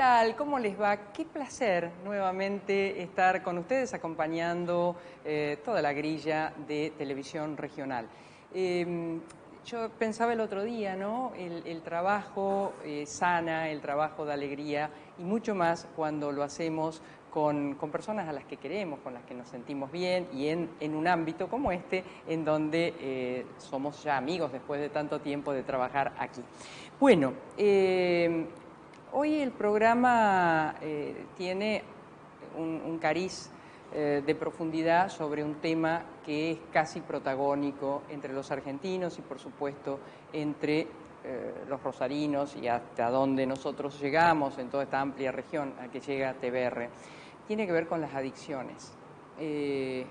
tal? ¿Cómo les va? Qué placer nuevamente estar con ustedes acompañando toda la grilla de televisión regional. Yo pensaba el otro día, ¿no? El trabajo sana, el trabajo de alegría y mucho más cuando lo hacemos con personas a las que queremos, con las que nos sentimos bien y en un ámbito como este, en donde somos ya amigos después de tanto tiempo de trabajar aquí. Bueno, hoy el programa tiene un cariz de profundidad sobre un tema que es casi protagónico entre los argentinos y, por supuesto, entre los rosarinos y hasta donde nosotros llegamos en toda esta amplia región a que llega TBR. Tiene que ver con las adicciones.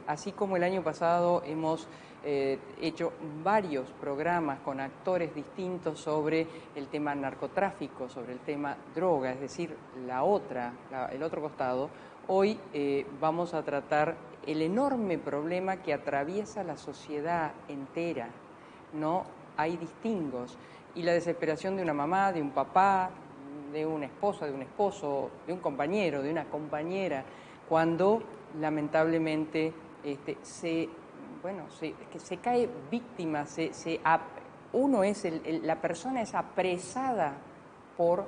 Así como el año pasado hemos hecho varios programas con actores distintos sobre el tema narcotráfico, sobre el tema droga, es decir, el otro costado. Hoy vamos a tratar el enorme problema que atraviesa la sociedad entera. No hay distingos y la desesperación de una mamá, de un papá, de una esposa, de un esposo, de un compañero, de una compañera, cuando lamentablemente se cae víctima, la persona es apresada por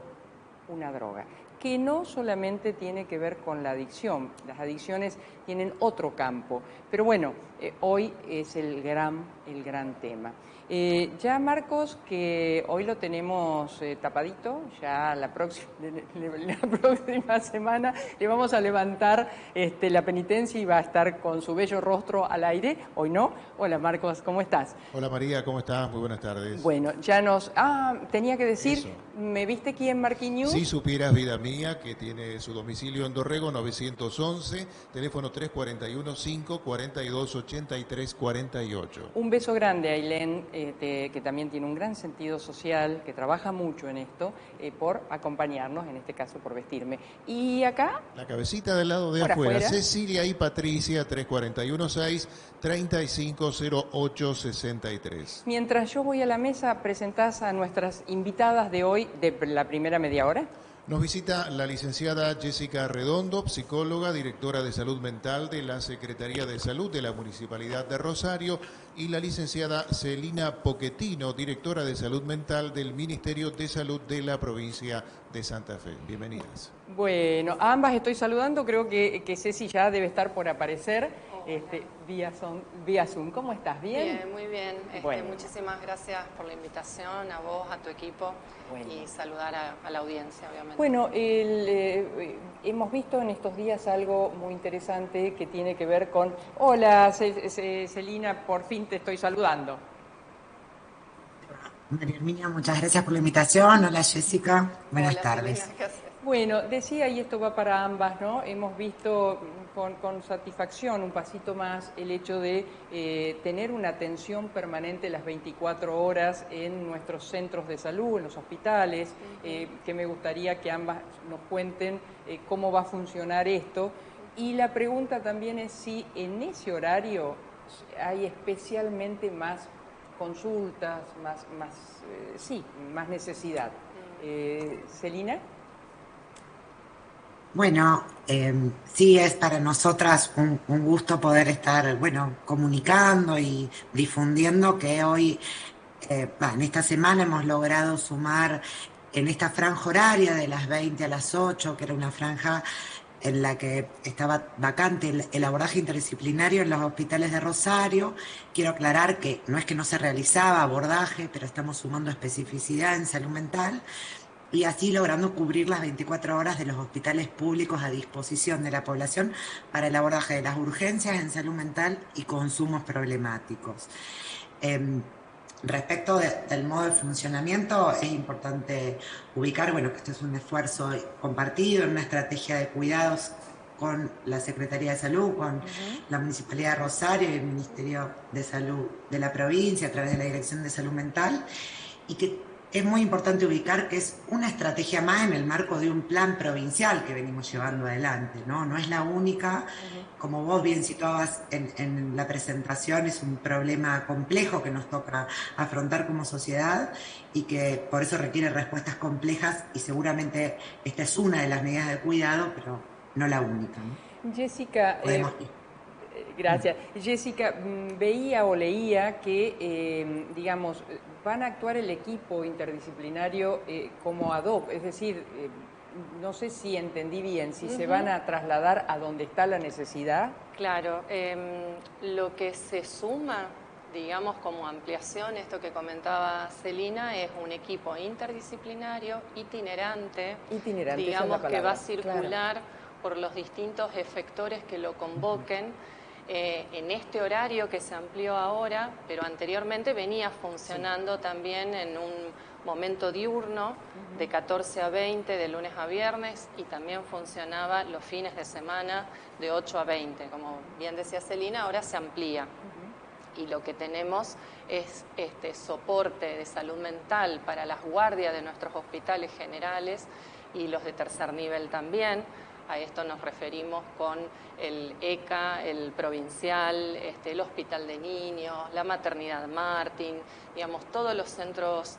una droga, que no solamente tiene que ver con la adicción, las adicciones tienen otro campo, pero bueno, hoy es el gran tema. Ya Marcos, que hoy lo tenemos tapadito, ya la próxima semana le vamos a levantar la penitencia y va a estar con su bello rostro al aire, hoy no. Hola Marcos, ¿cómo estás? Hola María, ¿cómo estás? Muy buenas tardes. Bueno, tenía que decir, eso. ¿Me viste aquí en Marquinhos? Si supieras, vida mía, que tiene su domicilio en Dorrego, 911, teléfono 341-542-8348. Un beso grande a Ailén, que también tiene un gran sentido social, que trabaja mucho en esto, por acompañarnos, en este caso por vestirme. ¿Y acá? La cabecita del lado de afuera, Cecilia y Patricia, 341-6-3508-63. Mientras yo voy a la mesa, ¿presentás a nuestras invitadas de hoy, de la primera media hora? Nos visita la licenciada Jessica Redondo, psicóloga, directora de salud mental de la Secretaría de Salud de la Municipalidad de Rosario, y la licenciada Celina Pochettino, directora de salud mental del Ministerio de Salud de la provincia de Santa Fe. Bienvenidas. Bueno, a ambas estoy saludando, creo que Ceci ya debe estar por aparecer vía Zoom. ¿Cómo estás? ¿Bien? Bien, muy bien. Bueno. Muchísimas gracias por la invitación, a vos, a tu equipo, y saludar a la audiencia, obviamente. Bueno, hemos visto en estos días algo muy interesante que tiene que ver con... Hola, Celina, por fin te estoy saludando. María Herminia, muchas gracias por la invitación. Hola, Jessica. Buenas tardes. Celina, ¿qué haces? Bueno, decía, y esto va para ambas, ¿no? Hemos visto con satisfacción un pasito más el hecho de tener una atención permanente las 24 horas en nuestros centros de salud, en los hospitales, que me gustaría que ambas nos cuenten cómo va a funcionar esto. Y la pregunta también es si en ese horario hay especialmente más consultas, más necesidad. Celina. Bueno, sí es para nosotras un gusto poder estar, comunicando y difundiendo que hoy, en esta semana hemos logrado sumar en esta franja horaria de las 20 a las 8, que era una franja en la que estaba vacante el abordaje interdisciplinario en los hospitales de Rosario. Quiero aclarar que no es que no se realizaba abordaje, pero estamos sumando especificidad en salud mental, y así logrando cubrir las 24 horas de los hospitales públicos a disposición de la población para el abordaje de las urgencias en salud mental y consumos problemáticos. Respecto del modo de funcionamiento, es importante ubicar, que esto es un esfuerzo compartido en una estrategia de cuidados con la Secretaría de Salud, con la Municipalidad de Rosario y el Ministerio de Salud de la provincia a través de la Dirección de Salud Mental, y que es muy importante ubicar que es una estrategia más en el marco de un plan provincial que venimos llevando adelante, ¿no? No es la única, como vos bien situabas en la presentación, es un problema complejo que nos toca afrontar como sociedad y que por eso requiere respuestas complejas, y seguramente esta es una de las medidas de cuidado, pero no la única, ¿no? Jessica, Podemos... gracias. Jessica, veía o leía que, digamos, van a actuar el equipo interdisciplinario como ad hoc, es decir, no sé si entendí bien, si se van a trasladar a donde está la necesidad. Claro, lo que se suma, digamos, como ampliación, esto que comentaba Celina, es un equipo interdisciplinario, itinerante digamos, que va a circular por los distintos efectores que lo convoquen. En este horario que se amplió ahora, pero anteriormente venía funcionando también en un momento diurno de 14 a 20 de lunes a viernes, y también funcionaba los fines de semana de 8 a 20. Como bien decía Celina, ahora se amplía. Y lo que tenemos es este soporte de salud mental para las guardias de nuestros hospitales generales y los de tercer nivel también. A esto nos referimos con el ECA, el provincial, el Hospital de Niños, la Maternidad Martín, digamos, todos los centros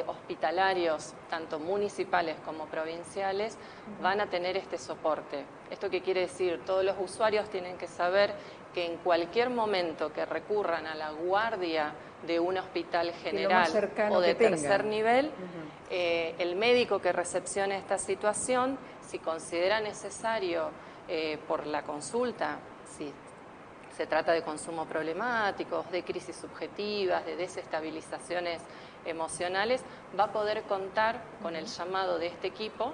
hospitalarios, tanto municipales como provinciales, van a tener este soporte. ¿Esto qué quiere decir? Todos los usuarios tienen que saber que en cualquier momento que recurran a la guardia de un hospital general o de tercer nivel, el médico que recepcione esta situación, si considera necesario por la consulta, si se trata de consumo problemático, de crisis subjetivas, de desestabilizaciones emocionales, va a poder contar con el llamado de este equipo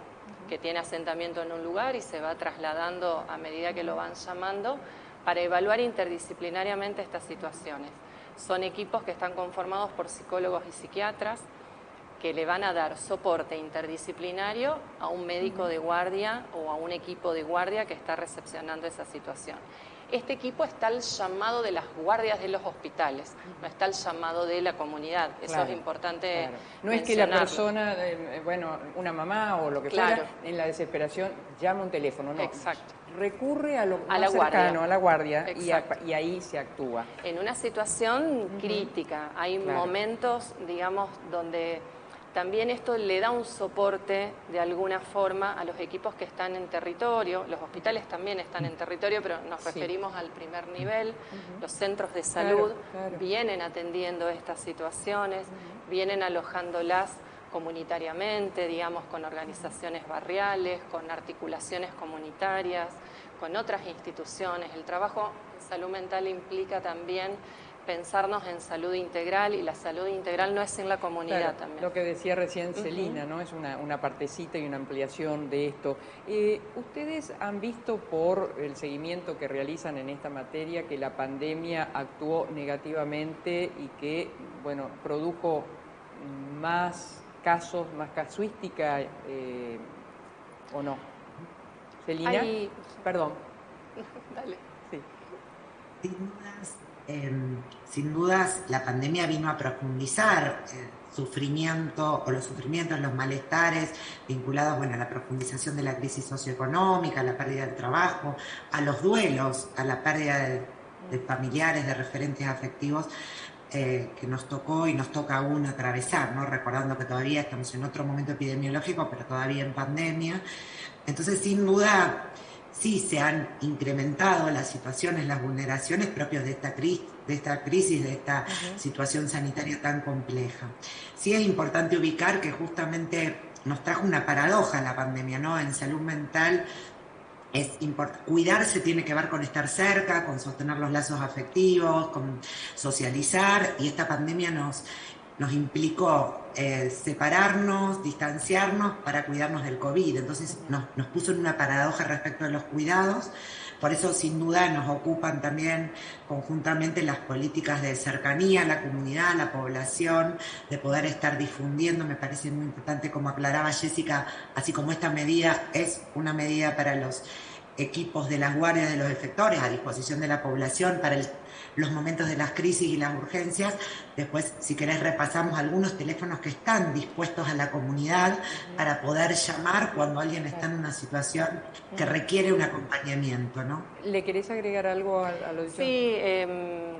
que tiene asentamiento en un lugar y se va trasladando a medida que lo van llamando para evaluar interdisciplinariamente estas situaciones. Son equipos que están conformados por psicólogos y psiquiatras que le van a dar soporte interdisciplinario a un médico de guardia o a un equipo de guardia que está recepcionando esa situación. Este equipo está al llamado de las guardias de los hospitales, no está al llamado de la comunidad. Eso es importante. No es que la persona, bueno, una mamá o lo que fuera, en la desesperación llama un teléfono, no. Exacto. Recurre a lo más cercano, a la guardia, y ahí se actúa. En una situación crítica, hay momentos, digamos, donde también esto le da un soporte de alguna forma a los equipos que están en territorio. Los hospitales también están en territorio, pero nos referimos al primer nivel. Los centros de salud vienen atendiendo estas situaciones, vienen alojándolas comunitariamente, digamos, con organizaciones barriales, con articulaciones comunitarias, con otras instituciones. El trabajo en salud mental implica también pensarnos en salud integral, y la salud integral no es sin la comunidad también. Lo que decía recién Celina, ¿no? Es una partecita y una ampliación de esto. ¿Ustedes han visto por el seguimiento que realizan en esta materia que la pandemia actuó negativamente y que, bueno, produjo más casos, más casuística o no? Celina, perdón. Dale. Sí. Sin dudas, la pandemia vino a profundizar sufrimiento o los sufrimientos, los malestares vinculados, bueno, a la profundización de la crisis socioeconómica, a la pérdida del trabajo, a los duelos, a la pérdida de familiares, de referentes afectivos que nos tocó y nos toca aún atravesar, ¿no? Recordando que todavía estamos en otro momento epidemiológico, pero todavía en pandemia. Entonces, sin duda, sí se han incrementado las situaciones, las vulneraciones propias de esta crisis, de esta situación sanitaria tan compleja. Sí es importante ubicar que justamente nos trajo una paradoja la pandemia, ¿no? En salud mental cuidarse tiene que ver con estar cerca, con sostener los lazos afectivos, con socializar, y esta pandemia nos implicó separarnos, distanciarnos para cuidarnos del COVID. Entonces nos puso en una paradoja respecto a los cuidados. Por eso, sin duda, nos ocupan también conjuntamente las políticas de cercanía a la comunidad, a la población, de poder estar difundiendo. Me parece muy importante, como aclaraba Jessica, así como esta medida es una medida para los equipos de las guardias de los efectores a disposición de la población para los momentos de las crisis y las urgencias. Después, si querés, repasamos algunos teléfonos que están dispuestos a la comunidad para poder llamar cuando alguien está en una situación que requiere un acompañamiento, ¿no? ¿Le querés agregar algo a lo dicho? Sí,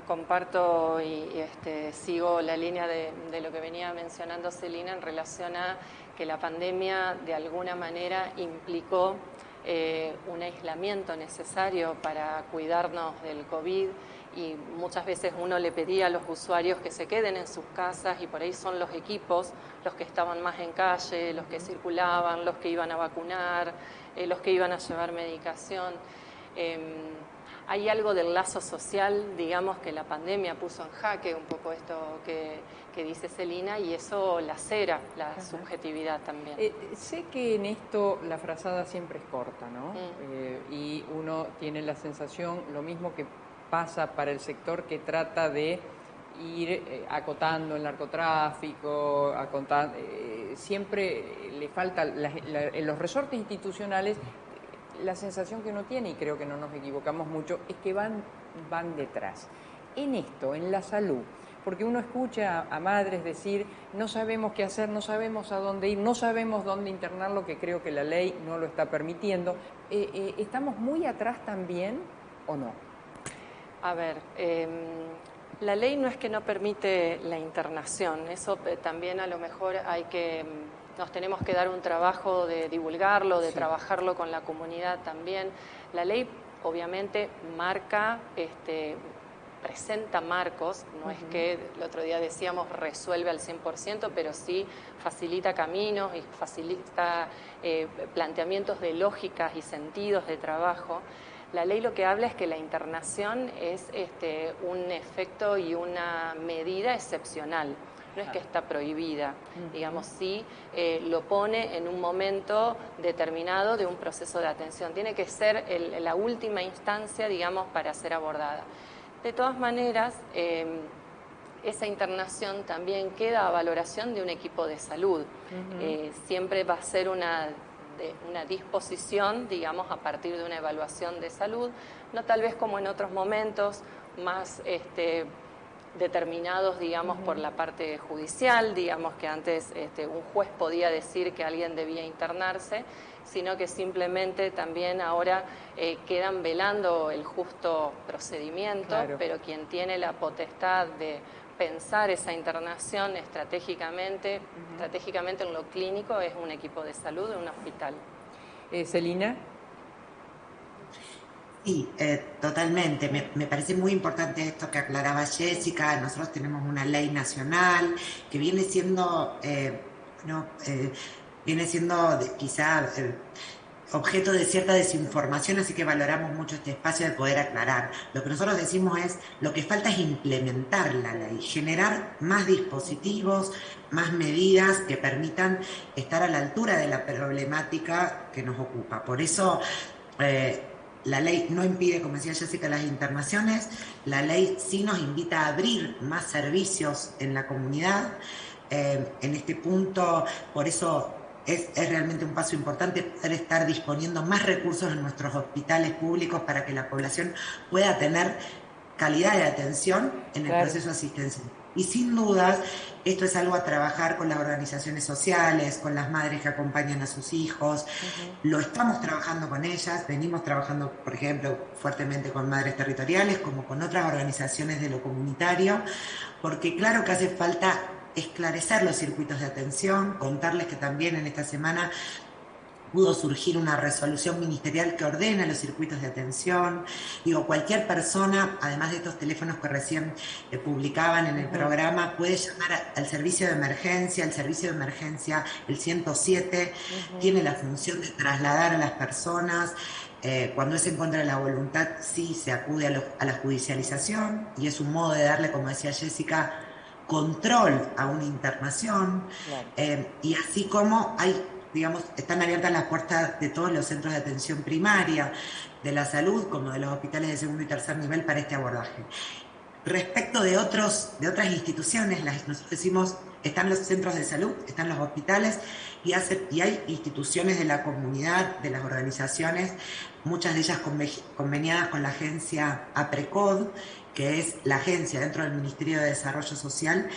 comparto y sigo la línea de lo que venía mencionando Celina en relación a que la pandemia de alguna manera implicó un aislamiento necesario para cuidarnos del COVID, y muchas veces uno le pedía a los usuarios que se queden en sus casas, y por ahí son los equipos los que estaban más en calle, los que circulaban, los que iban a vacunar, los que iban a llevar medicación. Hay algo del lazo social, digamos, que la pandemia puso en jaque, un poco esto que dice Celina, y eso lacera la subjetividad también. Sé que en esto la frazada siempre es corta, ¿no? Y uno tiene la sensación, lo mismo que pasa para el sector que trata de ir acotando el narcotráfico, siempre le falta, en los resortes institucionales, la sensación que uno tiene, y creo que no nos equivocamos mucho, es que van detrás. En esto, en la salud, porque uno escucha a madres decir, no sabemos qué hacer, no sabemos a dónde ir, no sabemos dónde internarlo, que creo que la ley no lo está permitiendo. ¿Estamos muy atrás también o no? A ver, la ley no es que no permite la internación, eso también a lo mejor nos tenemos que dar un trabajo de divulgarlo, de trabajarlo con la comunidad también. La ley obviamente marca, presenta marcos, no es que el otro día decíamos resuelve al 100%, pero sí facilita caminos y facilita planteamientos de lógicas y sentidos de trabajo. La ley lo que habla es que la internación es un efecto y una medida excepcional. No es que está prohibida, digamos, sí lo pone en un momento determinado de un proceso de atención. Tiene que ser la última instancia, digamos, para ser abordada. De todas maneras, esa internación también queda a valoración de un equipo de salud. Siempre va a ser una disposición, digamos, a partir de una evaluación de salud, no tal vez como en otros momentos, más determinados, digamos, por la parte judicial, digamos que antes un juez podía decir que alguien debía internarse, sino que simplemente también ahora quedan velando el justo procedimiento, pero quien tiene la potestad de pensar esa internación estratégicamente en lo clínico es un equipo de salud de un hospital. Celina. Sí, totalmente. Me parece muy importante esto que aclaraba Jessica. Nosotros tenemos una ley nacional que viene siendo, quizá objeto de cierta desinformación, así que valoramos mucho este espacio de poder aclarar. Lo que nosotros decimos es, lo que falta es implementar la ley, generar más dispositivos, más medidas que permitan estar a la altura de la problemática que nos ocupa. Por eso, la ley no impide, como decía Jessica, las internaciones. La ley sí nos invita a abrir más servicios en la comunidad. En este punto, por eso es realmente un paso importante poder estar disponiendo más recursos en nuestros hospitales públicos para que la población pueda tener calidad de atención en el proceso asistencial. Y sin dudas, esto es algo a trabajar con las organizaciones sociales, con las madres que acompañan a sus hijos. Lo estamos trabajando con ellas, venimos trabajando, por ejemplo, fuertemente con madres territoriales, como con otras organizaciones de lo comunitario, porque claro que hace falta esclarecer los circuitos de atención, contarles que también en esta semana pudo surgir una resolución ministerial que ordena los circuitos de atención. Digo, cualquier persona, además de estos teléfonos que recién publicaban en el programa, puede llamar al servicio de emergencia. El servicio de emergencia, el 107, tiene la función de trasladar a las personas. Cuando es en contra de la voluntad, sí se acude a la judicialización, y es un modo de darle, como decía Jessica, control a una internación. Y así como están abiertas las puertas de todos los centros de atención primaria de la salud, como de los hospitales de segundo y tercer nivel, para este abordaje. Respecto de otras instituciones, nosotros decimos, están los centros de salud, están los hospitales y hay instituciones de la comunidad, de las organizaciones, muchas de ellas conveniadas con la agencia APRECOD, que es la agencia dentro del Ministerio de Desarrollo Social,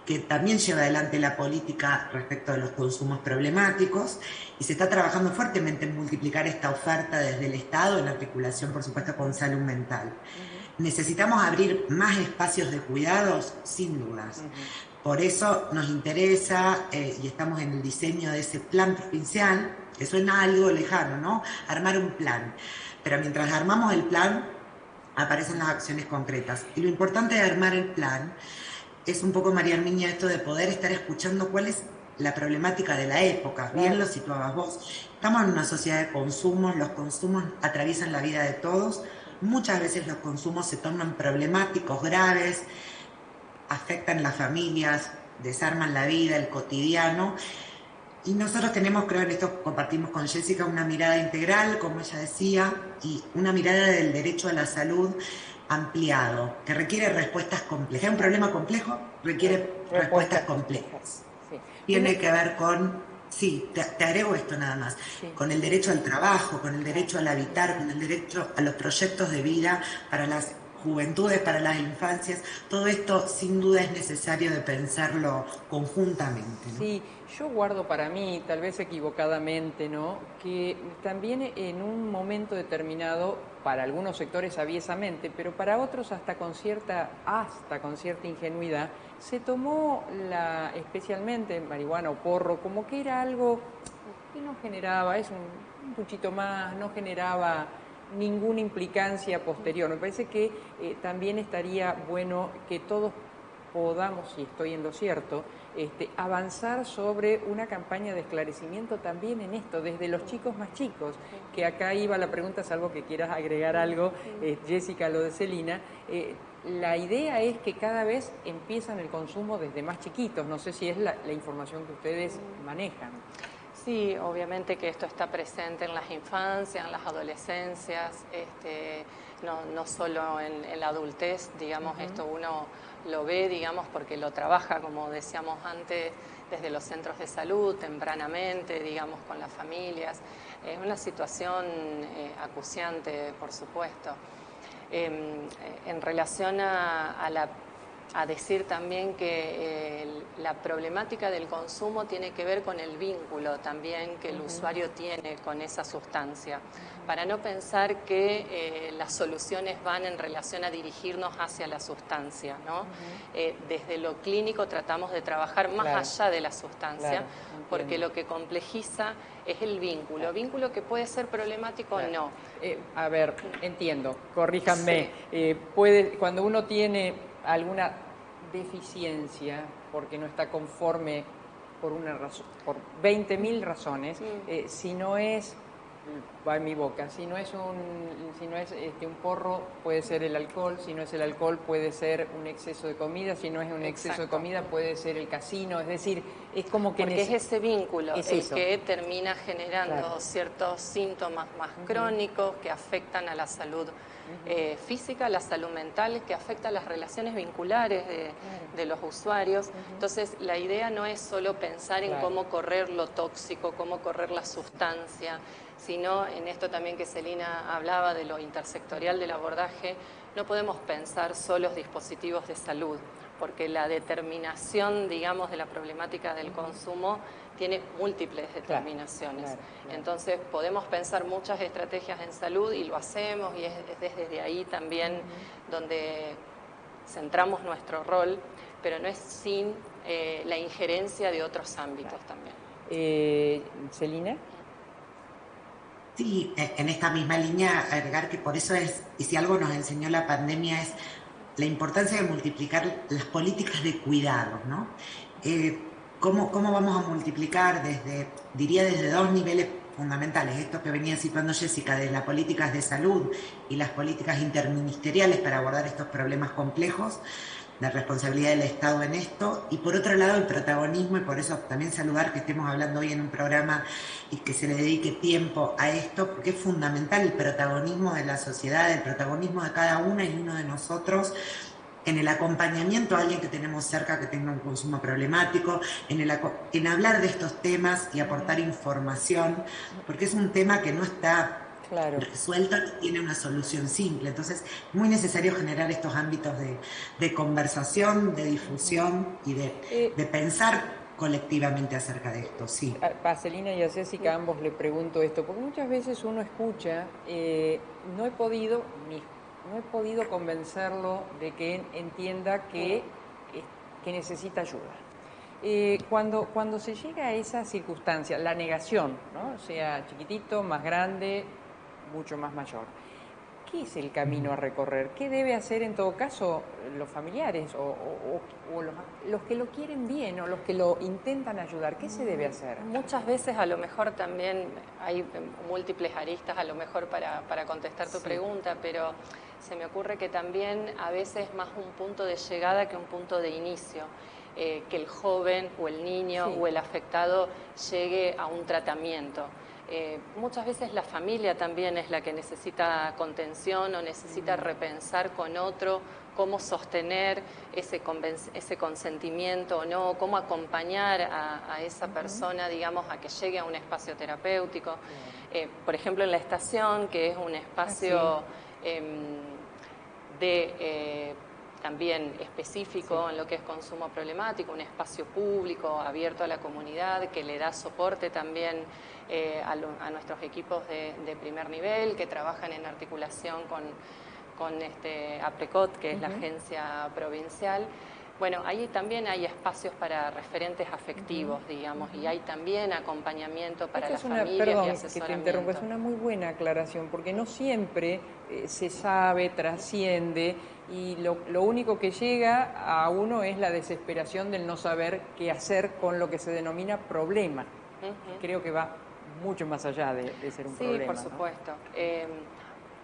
que también lleva adelante la política respecto de los consumos problemáticos, y se está trabajando fuertemente en multiplicar esta oferta desde el Estado, en articulación, por supuesto, con salud mental. ¿Necesitamos abrir más espacios de cuidados? Sin dudas. Por eso nos interesa, y estamos en el diseño de ese plan provincial, que suena algo lejano, ¿no? Armar un plan. Pero mientras armamos el plan, aparecen las acciones concretas. Y lo importante de armar el plan es un poco, María Herminia, esto de poder estar escuchando cuál es la problemática de la época. Bien lo situabas vos. Estamos en una sociedad de consumos, los consumos atraviesan la vida de todos. Muchas veces los consumos se tornan problemáticos, graves, afectan las familias, desarman la vida, el cotidiano. Y nosotros tenemos, creo, en esto compartimos con Jessica, una mirada integral, como ella decía, y una mirada del derecho a la salud ampliado, que requiere respuestas complejas. Es un problema complejo, requiere respuestas complejas. Sí. Tiene que ver con, sí, te agrego esto nada más, sí, con el derecho al trabajo, con el derecho al habitar, con el derecho a los proyectos de vida para las juventudes, para las infancias. Todo esto sin duda es necesario de pensarlo conjuntamente, ¿no? Sí, yo guardo para mí, tal vez equivocadamente, ¿no?, que también en un momento determinado, para algunos sectores aviesamente, pero para otros hasta con cierta ingenuidad, se tomó especialmente marihuana o porro como que era algo que no generaba, es un puchito más, no generaba ninguna implicancia posterior. Me parece que también estaría bueno que todos podamos, si estoy en lo cierto, avanzar sobre una campaña de esclarecimiento también en esto, desde los chicos más chicos, que acá iba la pregunta, salvo que quieras agregar algo, Jessica, lo de Celina. La idea es que cada vez empiezan el consumo desde más chiquitos, no sé si es la información que ustedes manejan. Sí, obviamente que esto está presente en las infancias, en las adolescencias, no solo en la adultez, digamos, esto uno lo ve, digamos, porque lo trabaja, como decíamos antes, desde los centros de salud, tempranamente, digamos, con las familias. Es una situación acuciante, por supuesto. En relación a decir también que la problemática del consumo tiene que ver con el vínculo también que el usuario tiene con esa sustancia, para no pensar que las soluciones van en relación a dirigirnos hacia la sustancia, ¿no? Desde lo clínico tratamos de trabajar más allá de la sustancia, porque lo que complejiza es el vínculo que puede ser problemático o no. A ver, entiendo, corríjanme, cuando uno tiene alguna deficiencia porque no está conforme por una razón, por 20.000 razones, si no es, va en mi boca, si no es un porro, puede ser el alcohol, si no es el alcohol puede ser un exceso de comida, si no es un exceso de comida puede ser el casino, es decir, es como que... Porque es ese vínculo que termina generando ciertos síntomas más crónicos que afectan a la salud física, la salud mental, que afecta a las relaciones vinculares de los usuarios. Entonces, la idea no es solo pensar en cómo correr lo tóxico, cómo correr la sustancia, sino en esto también que Celina hablaba de lo intersectorial del abordaje. No podemos pensar solo los dispositivos de salud, porque la determinación, digamos, de la problemática del consumo tiene múltiples determinaciones. Entonces, podemos pensar muchas estrategias en salud y lo hacemos, y es desde ahí también donde centramos nuestro rol, pero no es sin la injerencia de otros ámbitos también. ¿Celina? Sí, en esta misma línea, agregar que por eso es, y si algo nos enseñó la pandemia, es la importancia de multiplicar las políticas de cuidado, ¿no? ¿Cómo vamos a multiplicar desde dos niveles fundamentales? Esto que venía situando Jessica, de las políticas de salud y las políticas interministeriales para abordar estos problemas complejos, la responsabilidad del Estado en esto, y por otro lado el protagonismo, y por eso también saludar que estemos hablando hoy en un programa y que se le dedique tiempo a esto, porque es fundamental el protagonismo de la sociedad, el protagonismo de cada una y uno de nosotros en el acompañamiento a alguien que tenemos cerca que tenga un consumo problemático, en hablar de estos temas y aportar información, porque es un tema que no está resuelto ni tiene una solución simple. Entonces, es muy necesario generar estos ámbitos de conversación, de difusión y de pensar colectivamente acerca de esto, sí. A Celina y a Jessica ambos le pregunto esto, porque muchas veces uno escucha, no he podido convencerlo de que entienda que necesita ayuda. Cuando se llega a esa circunstancia, la negación, ¿no? Sea chiquitito, más grande, mucho más mayor, ¿qué es el camino a recorrer? ¿Qué debe hacer en todo caso los familiares o los que lo quieren bien o los que lo intentan ayudar? ¿Qué se debe hacer? Muchas veces a lo mejor también hay múltiples aristas a lo mejor para contestar tu pregunta, pero se me ocurre que también a veces es más un punto de llegada que un punto de inicio. Que el joven o el niño o el afectado llegue a un tratamiento. Muchas veces la familia también es la que necesita contención o necesita repensar con otro cómo sostener ese consentimiento o no, cómo acompañar a esa persona, digamos, a que llegue a un espacio terapéutico. Por ejemplo, en la estación, que es un espacio también específico en lo que es consumo problemático, un espacio público abierto a la comunidad que le da soporte también a nuestros equipos de primer nivel que trabajan en articulación con APRECOT, que es la agencia provincial. Bueno, ahí también hay espacios para referentes afectivos, digamos, y hay también acompañamiento para las familias y asesoramiento. Perdón que te interrumpa, es una muy buena aclaración, porque no siempre se sabe, trasciende, y lo único que llega a uno es la desesperación del no saber qué hacer con lo que se denomina problema. Creo que va mucho más allá de ser un problema. Sí, por supuesto.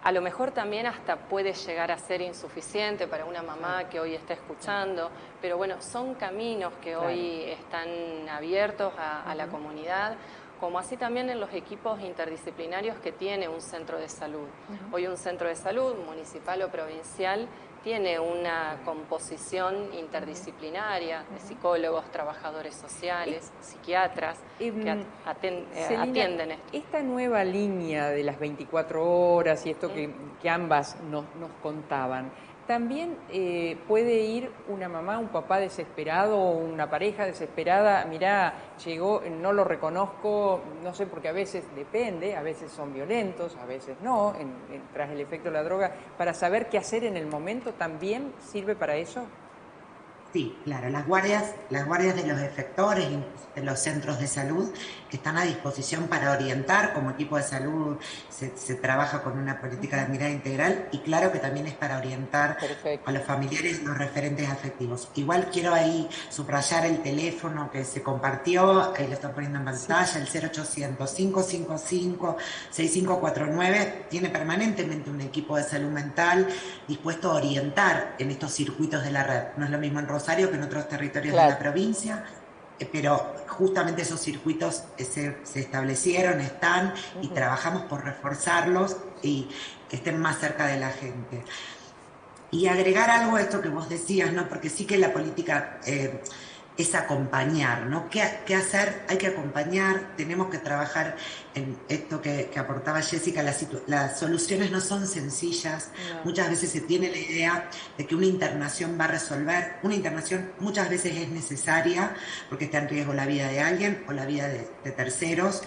A lo mejor también hasta puede llegar a ser insuficiente para una mamá que hoy está escuchando, pero bueno, son caminos que hoy están abiertos a la comunidad, como así también en los equipos interdisciplinarios que tiene un centro de salud. Hoy un centro de salud, municipal o provincial, tiene una composición interdisciplinaria de psicólogos, trabajadores sociales, psiquiatras que atienden esto. Esta nueva línea de las 24 horas y esto que ambas nos contaban, ¿también puede ir una mamá, un papá desesperado o una pareja desesperada? Mirá, llegó, no lo reconozco, no sé, porque a veces depende, a veces son violentos, a veces no, tras el efecto de la droga, para saber qué hacer en el momento, ¿también sirve para eso? Sí, claro, las guardias de los efectores de los centros de salud están a disposición para orientar. Como equipo de salud se trabaja con una política de mirada integral y claro que también es para orientar a los familiares y los referentes afectivos. Igual quiero ahí subrayar el teléfono que se compartió, ahí lo estoy poniendo en pantalla, el 0800-555-6549, tiene permanentemente un equipo de salud mental dispuesto a orientar en estos circuitos de la red. No es lo mismo en Rosario que en otros territorios de la provincia, pero justamente esos circuitos se establecieron, están y trabajamos por reforzarlos y que estén más cerca de la gente. Y agregar algo a esto que vos decías, ¿no? Porque sí que la política es acompañar, ¿no? ¿Qué hacer? Hay que acompañar, tenemos que trabajar en esto que aportaba Jessica, las soluciones no son sencillas, muchas veces se tiene la idea de que una internación va a resolver, una internación muchas veces es necesaria porque está en riesgo la vida de alguien o la vida de terceros,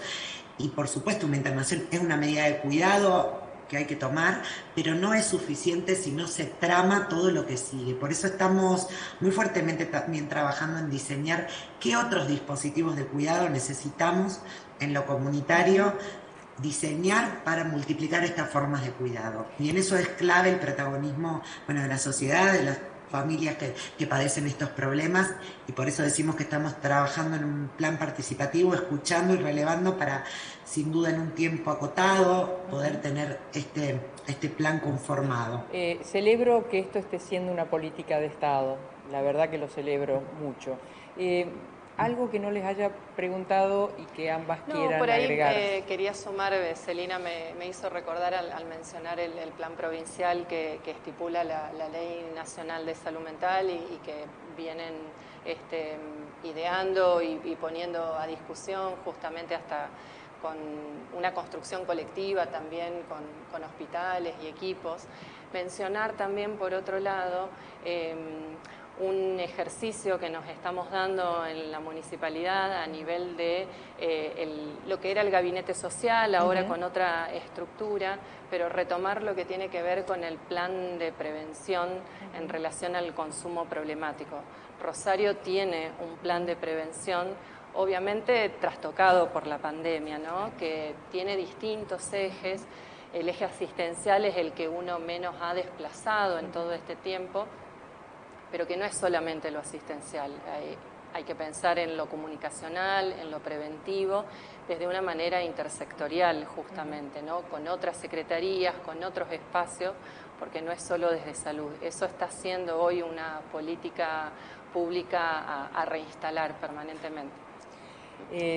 y por supuesto una internación es una medida de cuidado que hay que tomar, pero no es suficiente si no se trama todo lo que sigue. Por eso estamos muy fuertemente también trabajando en diseñar qué otros dispositivos de cuidado necesitamos en lo comunitario, diseñar para multiplicar estas formas de cuidado. Y en eso es clave el protagonismo, bueno, de la sociedad, de las familias que padecen estos problemas, y por eso decimos que estamos trabajando en un plan participativo, escuchando y relevando para, sin duda en un tiempo acotado, poder tener este plan conformado. Celebro que esto esté siendo una política de Estado, la verdad que lo celebro mucho. algo que no les haya preguntado y que ambas quieran por ahí, agregar. Quería sumar, Celina me hizo recordar al mencionar el plan provincial que estipula la Ley Nacional de Salud Mental y que vienen ideando y poniendo a discusión justamente hasta con una construcción colectiva también con hospitales y equipos. Mencionar también, por otro lado, un ejercicio que nos estamos dando en la municipalidad a nivel de lo que era el gabinete social, ahora con otra estructura, pero retomar lo que tiene que ver con el plan de prevención en relación al consumo problemático. Rosario tiene un plan de prevención, obviamente trastocado por la pandemia, ¿no? Que tiene distintos ejes. El eje asistencial es el que uno menos ha desplazado en todo este tiempo, pero que no es solamente lo asistencial. Hay que pensar en lo comunicacional, en lo preventivo, desde una manera intersectorial justamente, ¿no? Con otras secretarías, con otros espacios, porque no es solo desde salud. Eso está siendo hoy una política pública a reinstalar permanentemente.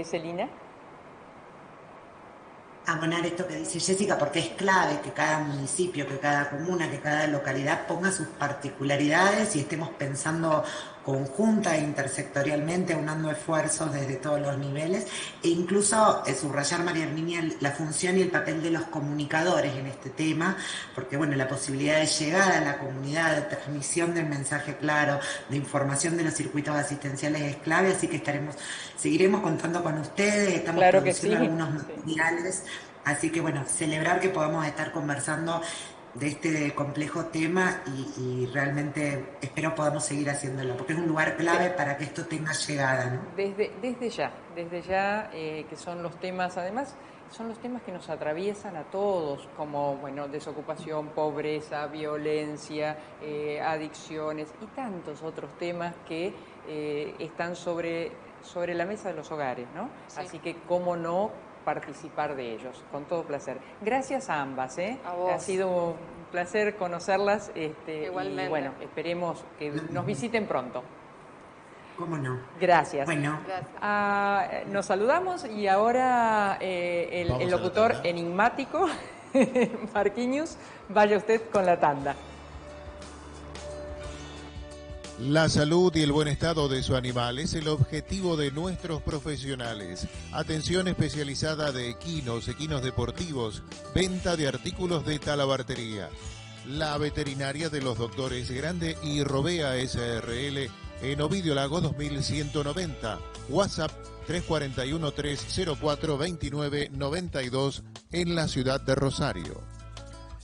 Celina. Abonar esto que dice Jessica, porque es clave que cada municipio, que cada comuna, que cada localidad ponga sus particularidades y estemos pensando conjunta e intersectorialmente, unando esfuerzos desde todos los niveles, e incluso subrayar, María Herminia, la función y el papel de los comunicadores en este tema, porque bueno, la posibilidad de llegar a la comunidad, de transmisión del mensaje claro, de información de los circuitos asistenciales es clave, así que seguiremos contando con ustedes, estamos claro produciendo que sí. algunos materiales, así que bueno, celebrar que podamos estar conversando de este complejo tema y realmente espero podamos seguir haciéndolo, porque es un lugar clave para que esto tenga llegada, ¿no? Desde ya, que son los temas, además, son los temas que nos atraviesan a todos, como, bueno, desocupación, pobreza, violencia, adicciones y tantos otros temas que están sobre la mesa de los hogares, ¿no? Sí. Así que, cómo no participar de ellos, con todo placer. Gracias a ambas, A vos. Ha sido un placer conocerlas, Igualmente. Y bueno, esperemos que nos visiten pronto. ¿Cómo no? Gracias. Bueno. Nos saludamos y ahora el locutor enigmático, Marquinhos, vaya usted con la tanda. La salud y el buen estado de su animal es el objetivo de nuestros profesionales. Atención especializada de equinos deportivos, venta de artículos de talabartería. La veterinaria de los doctores Grande y Robea SRL en Ovidio Lago 2190. WhatsApp 341-304-2992 en la ciudad de Rosario.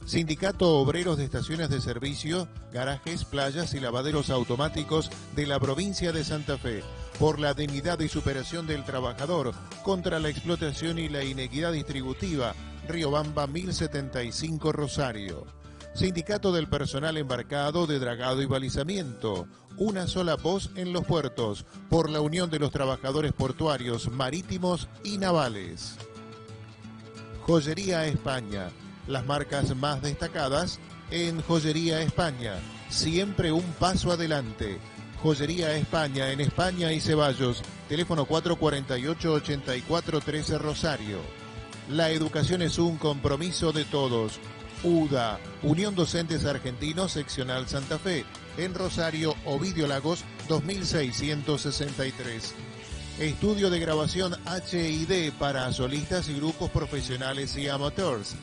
Sindicato Obreros de Estaciones de Servicio, Garajes, Playas y Lavaderos Automáticos de la provincia de Santa Fe. Por la dignidad y superación del trabajador, contra la explotación y la inequidad distributiva. Riobamba 1075 Rosario. Sindicato del Personal Embarcado de Dragado y Balizamiento. Una sola voz en los puertos. Por la unión de los trabajadores portuarios, marítimos y navales. Joyería España. Las marcas más destacadas en Joyería España. Siempre un paso adelante. Joyería España en España y Ceballos. Teléfono 448-8413 Rosario. La educación es un compromiso de todos. UDA, Unión Docentes Argentinos, Seccional Santa Fe. En Rosario, Ovidio Lagos, 2663. Estudio de grabación HID para solistas y grupos profesionales y amateurs.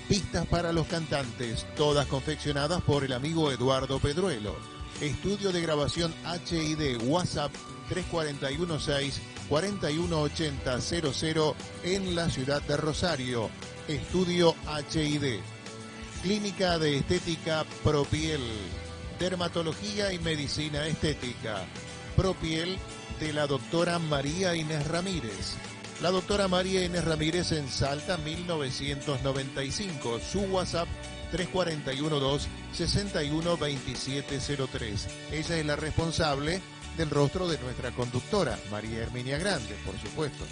Pistas para los cantantes, todas confeccionadas por el amigo Eduardo Pedruelo. Estudio de grabación HID, WhatsApp 3416-418000 en la ciudad de Rosario. Estudio HID. Clínica de Estética Propiel. Dermatología y Medicina Estética. Propiel de la doctora María Inés Ramírez. La doctora María Inés Ramírez en Salta 1995. Su WhatsApp 341-261-2703. Ella es la responsable del rostro de nuestra conductora, María Herminia Grande, por supuesto.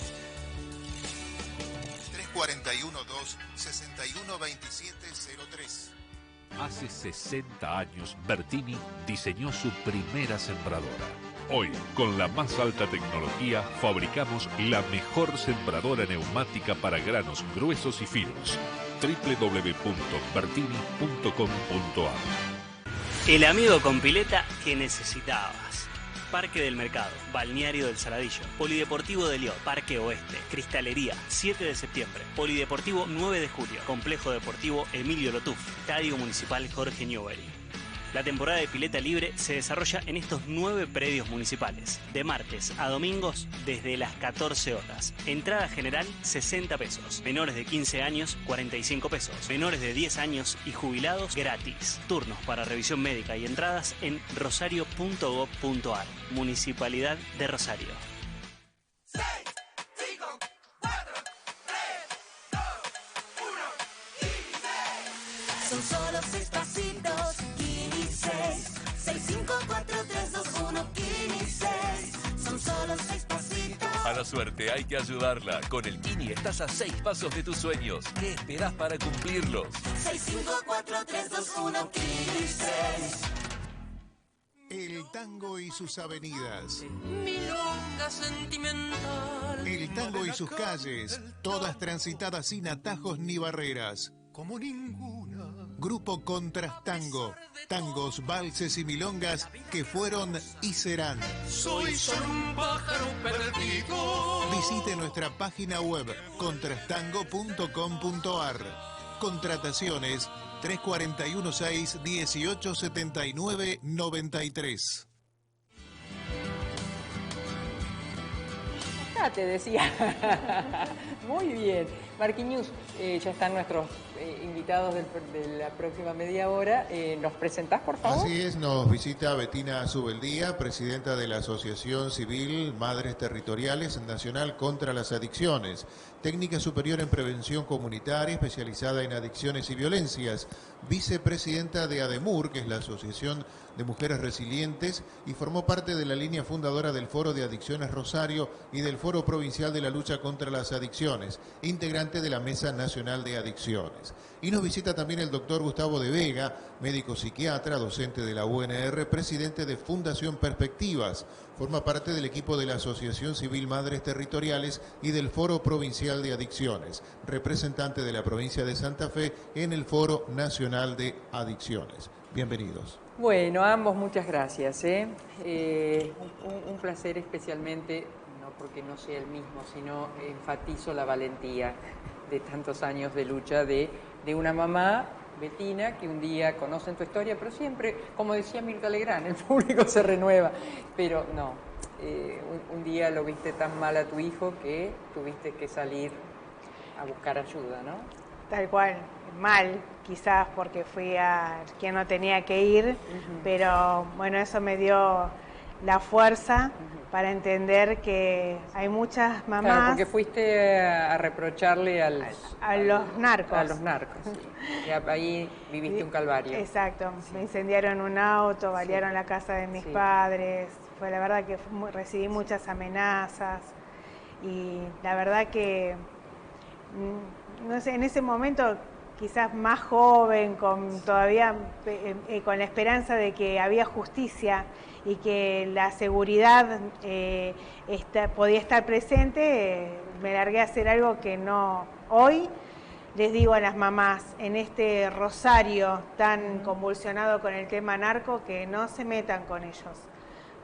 341-261-2703. Hace 60 años, Bertini diseñó su primera sembradora. Hoy, con la más alta tecnología, fabricamos la mejor sembradora neumática para granos gruesos y finos. www.bertini.com.ar. El amigo con pileta que necesitabas. Parque del Mercado, Balneario del Saladillo, Polideportivo de Liot, Parque Oeste, Cristalería, 7 de septiembre, Polideportivo 9 de julio, Complejo Deportivo Emilio Lotuf, Estadio Municipal Jorge Newbery. La temporada de pileta libre se desarrolla en estos 9 predios municipales, de martes a domingos desde las 14 horas. Entrada general 60 pesos, menores de 15 años 45 pesos, menores de 10 años y jubilados gratis. Turnos para revisión médica y entradas en rosario.gov.ar, Municipalidad de Rosario. 6, 5, 4, 3, 2, 1, 16. Son solo 6 pasitos. 6, 5, 4, 3, 2, 1, 16. Son solo 6 pasitos. A la suerte hay que ayudarla. Con el Kini estás a 6 pasos de tus sueños. ¿Qué esperás para cumplirlos? 6, 5, 4, 3, 2, 1, 16. El tango y sus avenidas. Milonga sentimental. El tango y sus calles, todas transitadas sin atajos ni barreras. Como ninguna. Grupo Contrastango, tangos, valses y milongas que fueron y serán. Soy solo un pájaro perdido. Visite nuestra página web contrastango.com.ar. Contrataciones 3416 1879 93. Te decía. Muy bien. Marquinhos, ya están nuestros invitados de la próxima media hora. ¿Nos presentás, por favor? Así es, nos visita Bettina Subeldía, presidenta de la Asociación Civil Madres Territoriales Nacional contra las Adicciones, técnica superior en prevención comunitaria especializada en adicciones y violencias, vicepresidenta de ADEMUR, que es la Asociación de Mujeres Resilientes, y formó parte de la línea fundadora del Foro de Adicciones Rosario y del Foro Provincial de la Lucha contra las Adicciones, integrante de la Mesa Nacional de Adicciones. Y nos visita también el doctor Gustavo de Vega, médico psiquiatra, docente de la UNR, presidente de Fundación Perspectivas. Forma parte del equipo de la Asociación Civil Madres Territoriales y del Foro Provincial de Adicciones, representante de la provincia de Santa Fe en el Foro Nacional de Adicciones. Bienvenidos. Bueno, a ambos muchas gracias. Un placer especialmente, no porque no sea el mismo, sino enfatizo la valentía de tantos años de lucha de una mamá, Bettina, que un día conocen tu historia, pero siempre, como decía Mirta Legrand, el público se renueva. Pero no, un día lo viste tan mal a tu hijo que tuviste que salir a buscar ayuda, ¿no? Tal cual, mal, quizás porque fui a quien no tenía que ir, pero bueno, eso me dio la fuerza para entender que hay muchas mamás... Claro, porque fuiste a reprocharle a los narcos. A los narcos, sí. Y ahí viviste un calvario. Exacto, me incendiaron un auto, balearon la casa de mis padres, fue la verdad que recibí muchas amenazas y la verdad que... No sé, en ese momento quizás más joven, todavía con la esperanza de que había justicia y que la seguridad podía estar presente, me largué a hacer algo que no. Hoy les digo a las mamás, en este Rosario tan convulsionado con el tema narco, que no se metan con ellos.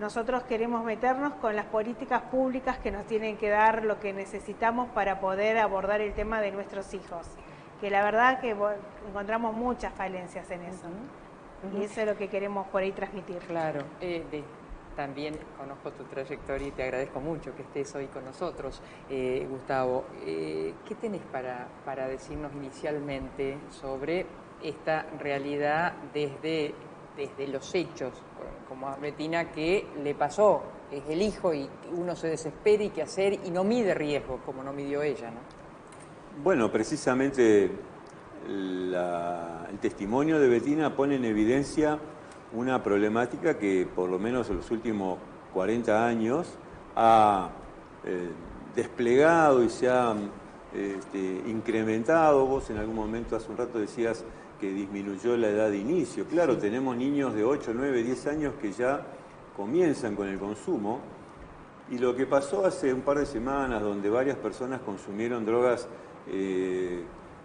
Nosotros queremos meternos con las políticas públicas que nos tienen que dar lo que necesitamos para poder abordar el tema de nuestros hijos. Que la verdad que encontramos muchas falencias en eso. Y eso es lo que queremos por ahí transmitir. Claro. También conozco tu trayectoria y te agradezco mucho que estés hoy con nosotros, Gustavo. ¿Qué tenés para decirnos inicialmente sobre esta realidad desde los hechos, como a Bettina, que le pasó, es el hijo y uno se desespera y qué hacer y no mide riesgo como no midió ella, ¿no? Bueno, precisamente el testimonio de Bettina pone en evidencia una problemática que por lo menos en los últimos 40 años ha desplegado y se ha incrementado. Vos en algún momento hace un rato decías que disminuyó la edad de inicio. Claro, tenemos niños de 8, 9, 10 años que ya comienzan con el consumo, y lo que pasó hace un par de semanas, donde varias personas consumieron drogas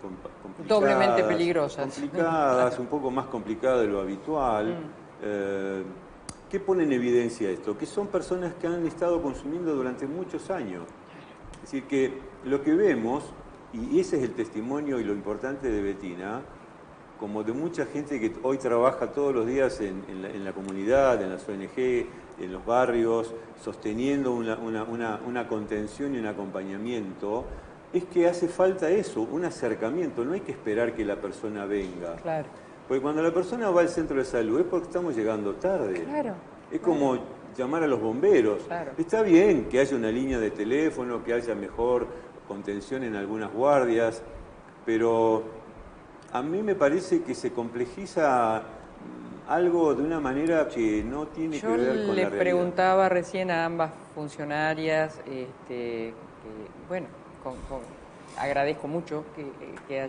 complicadas, doblemente peligrosas. Complicadas, un poco más complicadas de lo habitual. ¿Qué pone en evidencia esto? Que son personas que han estado consumiendo durante muchos años. Es decir, que lo que vemos, y ese es el testimonio y lo importante de Bettina, como de mucha gente que hoy trabaja todos los días en la comunidad, en las ONG, en los barrios, sosteniendo una contención y un acompañamiento, es que hace falta eso, un acercamiento. No hay que esperar que la persona venga. Claro. Porque cuando la persona va al centro de salud es porque estamos llegando tarde. Claro. Es como llamar a los bomberos. Claro. Está bien que haya una línea de teléfono, que haya mejor contención en algunas guardias, pero a mí me parece que se complejiza algo de una manera que no tiene que ver con la realidad. Yo le preguntaba recién a ambas funcionarias, que, bueno, agradezco mucho que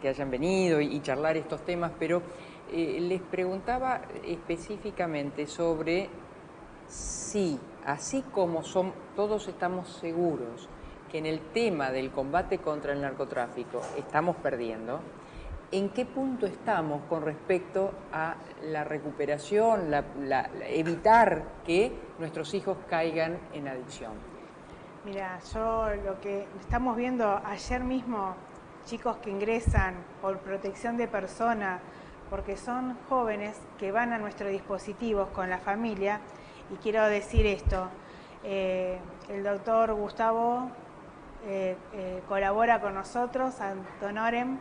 hayan venido y charlar estos temas, pero les preguntaba específicamente sobre si, así como todos estamos seguros que en el tema del combate contra el narcotráfico estamos perdiendo, ¿en qué punto estamos con respecto a la recuperación, evitar que nuestros hijos caigan en adicción? Mira, yo lo que estamos viendo ayer mismo, chicos que ingresan por protección de persona, porque son jóvenes que van a nuestros dispositivos con la familia, y quiero decir esto, el doctor Gustavo colabora con nosotros, Antonorem,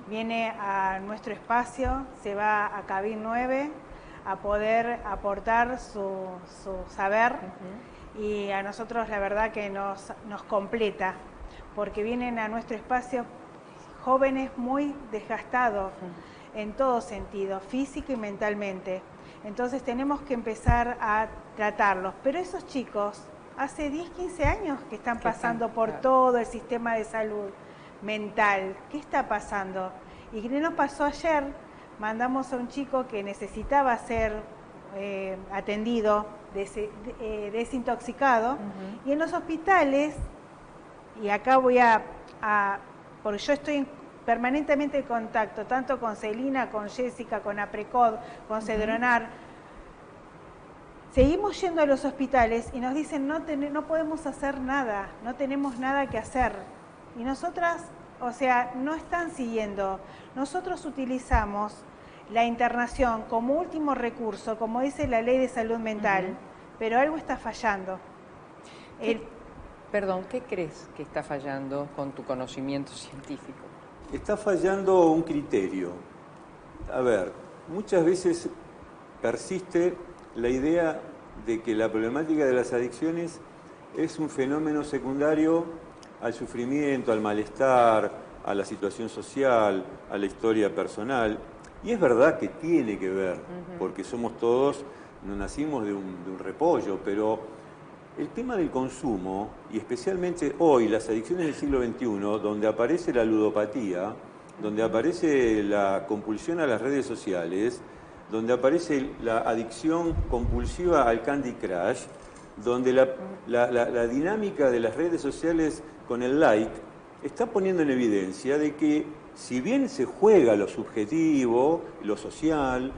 viene a nuestro espacio, se va a Cabin 9 a poder aportar su saber, y a nosotros la verdad que nos completa, porque vienen a nuestro espacio jóvenes muy desgastados en todo sentido, físico y mentalmente. Entonces tenemos que empezar a tratarlos. Pero esos chicos, hace 10, 15 años que están pasando por todo el sistema de salud mental. ¿Qué está pasando? Y qué nos pasó ayer, mandamos a un chico que necesitaba ser atendido, desintoxicado, y en los hospitales, y acá voy porque yo estoy permanentemente en contacto, tanto con Celina, con Jessica, con APRECOD, con Cedronar, seguimos yendo a los hospitales y nos dicen no podemos hacer nada, no tenemos nada que hacer. Y nosotras, o sea, no están siguiendo. Nosotros utilizamos la internación como último recurso, como dice la Ley de Salud Mental, pero algo está fallando. Perdón, ¿qué crees que está fallando con tu conocimiento científico? Está fallando un criterio. A ver, muchas veces persiste la idea de que la problemática de las adicciones es un fenómeno secundario al sufrimiento, al malestar, a la situación social, a la historia personal. Y es verdad que tiene que ver, porque somos todos, no nacimos de un repollo, pero el tema del consumo, y especialmente hoy las adicciones del siglo XXI, donde aparece la ludopatía, donde aparece la compulsión a las redes sociales, donde aparece la adicción compulsiva al Candy Crush, donde la dinámica de las redes sociales con el like está poniendo en evidencia de que si bien se juega lo subjetivo, lo social,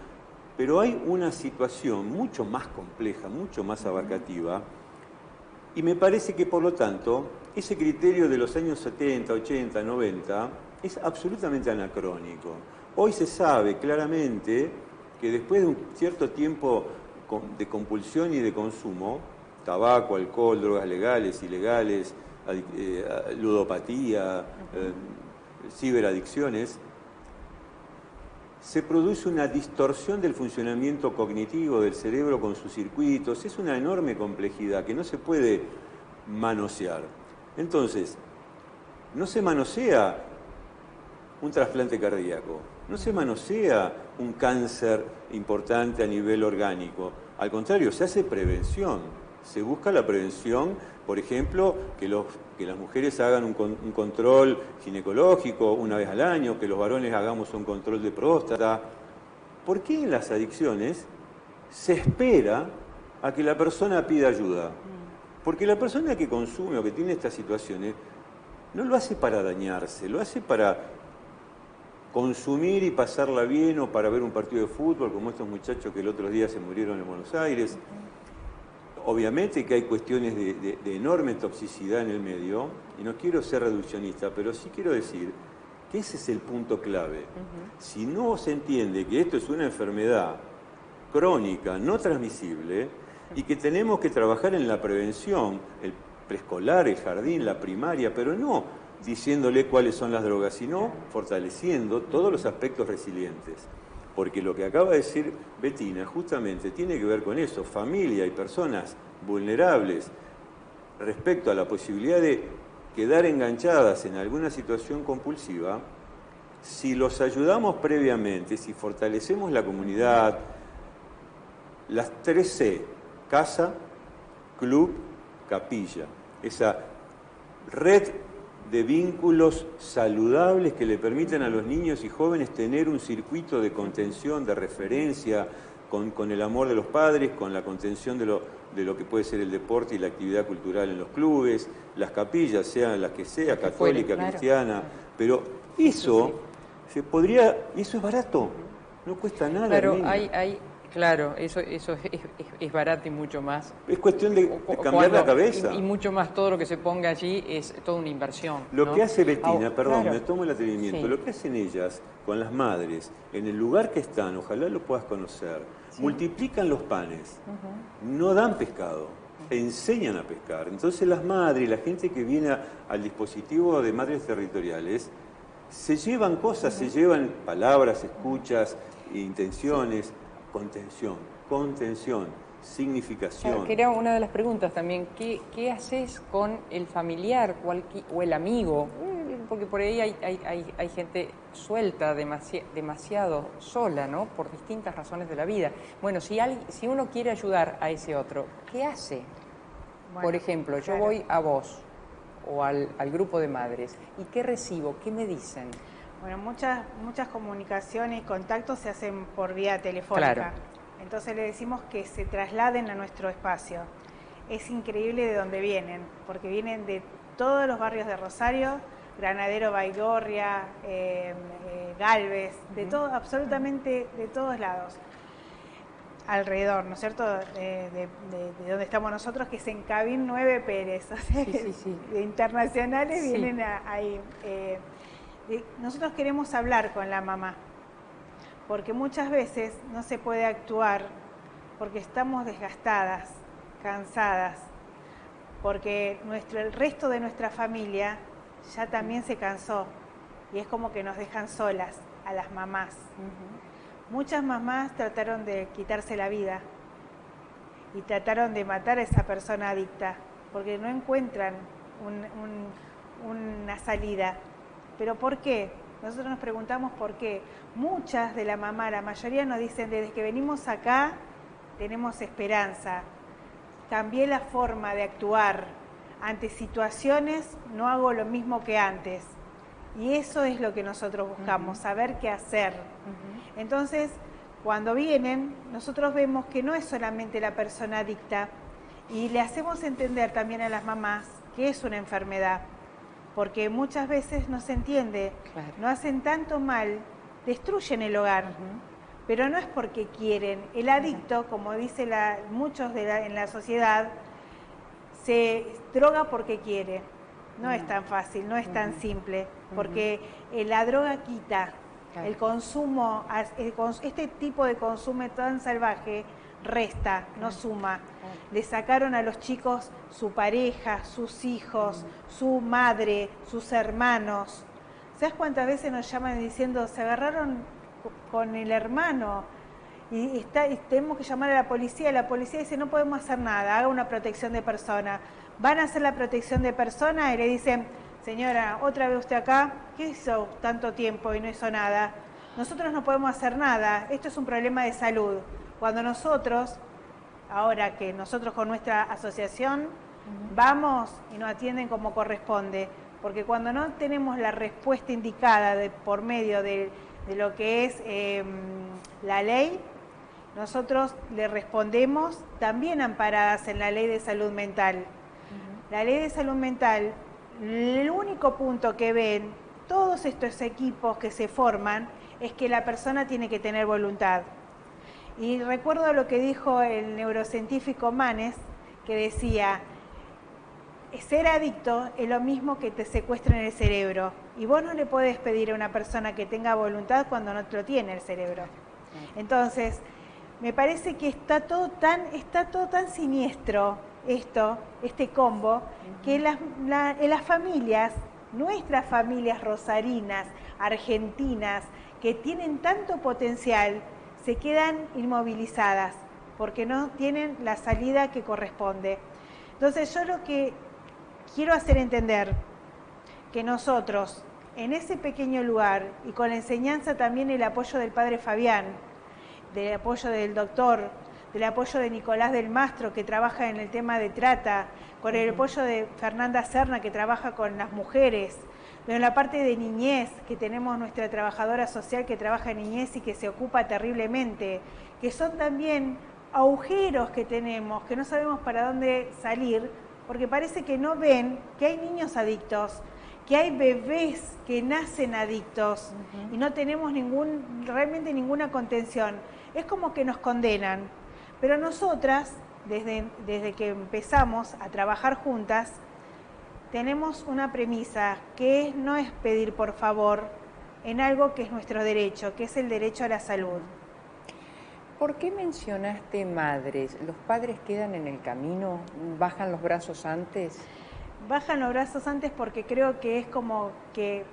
pero hay una situación mucho más compleja, mucho más abarcativa, y me parece que por lo tanto ese criterio de los años 70, 80, 90 es absolutamente anacrónico. Hoy se sabe claramente que después de un cierto tiempo de compulsión y de consumo, tabaco, alcohol, drogas legales, ilegales, ludopatía, ciberadicciones, se produce una distorsión del funcionamiento cognitivo del cerebro con sus circuitos. Es una enorme complejidad que no se puede manosear. Entonces, no se manosea un trasplante cardíaco, no se manosea un cáncer importante a nivel orgánico. Al contrario, se hace prevención. Se busca la prevención, por ejemplo, que las mujeres hagan un control ginecológico una vez al año, que los varones hagamos un control de próstata. ¿Por qué en las adicciones se espera a que la persona pida ayuda. Porque la persona que consume o que tiene estas situaciones no lo hace para dañarse, lo hace para consumir y pasarla bien o para ver un partido de fútbol, como estos muchachos que el otro día se murieron en Buenos Aires. Obviamente que hay cuestiones de enorme toxicidad en el medio, y no quiero ser reduccionista, pero sí quiero decir que ese es el punto clave. Si no se entiende que esto es una enfermedad crónica, no transmisible, y que tenemos que trabajar en la prevención, el preescolar, el jardín, la primaria, pero no diciéndole cuáles son las drogas, sino fortaleciendo todos los aspectos resilientes. Porque lo que acaba de decir Bettina justamente tiene que ver con eso, familia y personas vulnerables respecto a la posibilidad de quedar enganchadas en alguna situación compulsiva. Si los ayudamos previamente, si fortalecemos la comunidad, las 3C, casa, club, capilla, esa red de vínculos saludables que le permiten a los niños y jóvenes tener un circuito de contención, de referencia, con el amor de los padres, con la contención de lo que puede ser el deporte y la actividad cultural en los clubes, las capillas, sean las que sea, católica, cristiana, pero eso se podría, y eso es barato, no cuesta nada. Claro, claro, eso es barato y mucho más. Es cuestión de cambiar la cabeza. Y mucho más, todo lo que se ponga allí es toda una inversión. Lo que hace Bettina, perdón, claro. me tomo el atrevimiento, lo que hacen ellas con las madres, en el lugar que están, ojalá lo puedas conocer, multiplican los panes, no dan pescado, enseñan a pescar. Entonces las madres, la gente que viene al dispositivo de madres territoriales, se llevan cosas, se llevan palabras, escuchas, intenciones. Contención, significación. Que era una de las preguntas también, ¿qué haces con el familiar o el amigo? Porque por ahí hay gente suelta, demasiado sola, ¿no? Por distintas razones de la vida. Bueno, si uno quiere ayudar a ese otro, ¿qué hace? Bueno, por ejemplo, yo voy a vos o al grupo de madres, ¿y qué recibo? ¿Qué me dicen? Bueno, muchas comunicaciones y contactos se hacen por vía telefónica. Claro. Entonces le decimos que se trasladen a nuestro espacio. Es increíble de dónde vienen, porque vienen de todos los barrios de Rosario, Granadero, Baigorria, Galvez, de todo, absolutamente de todos lados. Alrededor, ¿no es cierto?, de donde estamos nosotros, que es en Cabín 9 Pérez. O sea, de internacionales vienen ahí. Nosotros queremos hablar con la mamá, porque muchas veces no se puede actuar porque estamos desgastadas, cansadas, porque el resto de nuestra familia ya también se cansó y es como que nos dejan solas a las mamás. Muchas mamás trataron de quitarse la vida y trataron de matar a esa persona adicta porque no encuentran una salida. ¿Pero por qué? Nosotros nos preguntamos por qué. Muchas de la mamá, la mayoría nos dicen, desde que venimos acá tenemos esperanza. Cambié la forma de actuar. Ante situaciones no hago lo mismo que antes. Y eso es lo que nosotros buscamos, saber qué hacer. Entonces, cuando vienen, nosotros vemos que no es solamente la persona adicta y le hacemos entender también a las mamás que es una enfermedad. Porque muchas veces no se entiende, no hacen tanto mal, destruyen el hogar, pero no es porque quieren. El adicto, como dice muchos en la sociedad, se droga porque quiere. No es tan fácil, no es tan simple, porque la droga quita. El consumo, este tipo de consumo tan salvaje, resta, no suma. Le sacaron a los chicos su pareja, sus hijos, su madre, sus hermanos. ¿Sabes cuántas veces nos llaman diciendo, se agarraron con el hermano y tenemos que llamar a la policía dice, no podemos hacer nada, haga una protección de persona. Van a hacer la protección de persona y le dicen, señora, otra vez usted acá, ¿qué hizo tanto tiempo y no hizo nada? Nosotros no podemos hacer nada, esto es un problema de salud. Cuando nosotros, ahora que nosotros con nuestra asociación vamos y nos atienden como corresponde, porque cuando no tenemos la respuesta indicada por medio de lo que es la ley, nosotros le respondemos también amparadas en la Ley de Salud Mental. La Ley de Salud Mental, el único punto que ven todos estos equipos que se forman es que la persona tiene que tener voluntad. Y recuerdo lo que dijo el neurocientífico Manes, que decía, ser adicto es lo mismo que te secuestren el cerebro. Y vos no le podés pedir a una persona que tenga voluntad cuando no te lo tiene el cerebro. Entonces, me parece que está todo tan siniestro este combo, que en las familias, nuestras familias rosarinas, argentinas, que tienen tanto potencial, se quedan inmovilizadas porque no tienen la salida que corresponde. Entonces yo lo que quiero hacer entender, que nosotros en ese pequeño lugar y con la enseñanza también el apoyo del padre Fabián, del apoyo del doctor, del apoyo de Nicolás del Mastro, que trabaja en el tema de trata, con el apoyo de Fernanda Serna, que trabaja con las mujeres, pero en la parte de niñez, que tenemos nuestra trabajadora social que trabaja en niñez y que se ocupa terriblemente, que son también agujeros que tenemos, que no sabemos para dónde salir, porque parece que no ven que hay niños adictos, que hay bebés que nacen adictos y no tenemos realmente ninguna contención. Es como que nos condenan, pero nosotras, desde que empezamos a trabajar juntas, tenemos una premisa que no es pedir por favor en algo que es nuestro derecho, que es el derecho a la salud. ¿Por qué mencionaste madres? ¿Los padres quedan en el camino? ¿Bajan los brazos antes? Bajan los brazos antes porque creo que es como que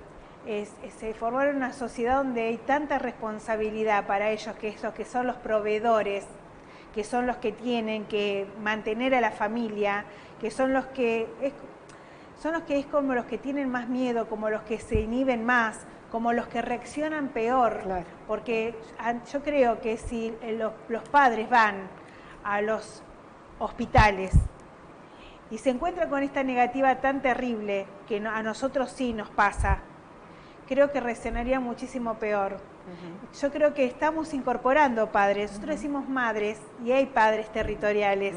se formaron una sociedad donde hay tanta responsabilidad para ellos, que son los proveedores, que son los que tienen que mantener a la familia, que son los que es como los que tienen más miedo, como los que se inhiben más, como los que reaccionan peor. Claro. Porque yo creo que si los padres van a los hospitales y se encuentran con esta negativa tan terrible que a nosotros sí nos pasa, creo que reaccionaría muchísimo peor. Yo creo que estamos incorporando padres, nosotros decimos madres y hay padres territoriales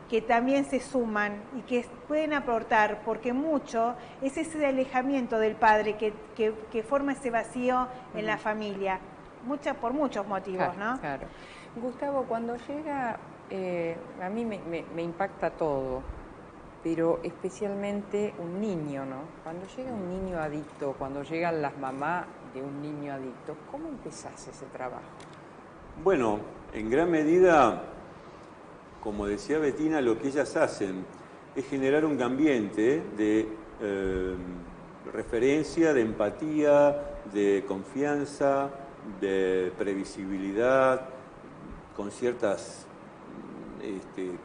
que también se suman y que pueden aportar, porque mucho es ese alejamiento del padre que forma ese vacío en la familia, por muchos motivos, claro, ¿no? Claro. Gustavo, cuando llega, a mí me impacta todo, pero especialmente un niño, ¿no? Cuando llega un niño adicto, cuando llegan las mamás de un niño adicto, ¿cómo empezás ese trabajo? Bueno, en gran medida, como decía Bettina, lo que ellas hacen es generar un ambiente de referencia, de empatía, de confianza, de previsibilidad, con ciertas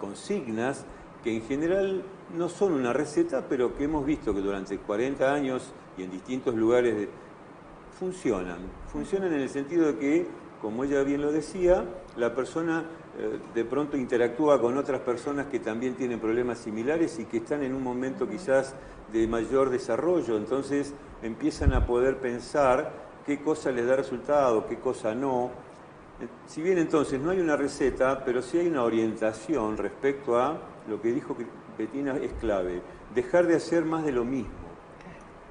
consignas que en general no son una receta, pero que hemos visto que durante 40 años y en distintos lugares funcionan. Funcionan en el sentido de que, como ella bien lo decía, la persona de pronto interactúa con otras personas que también tienen problemas similares y que están en un momento quizás de mayor desarrollo. Entonces empiezan a poder pensar qué cosa les da resultado, qué cosa no. Si bien entonces no hay una receta, pero sí hay una orientación respecto a lo que dijo Bettina es clave, dejar de hacer más de lo mismo.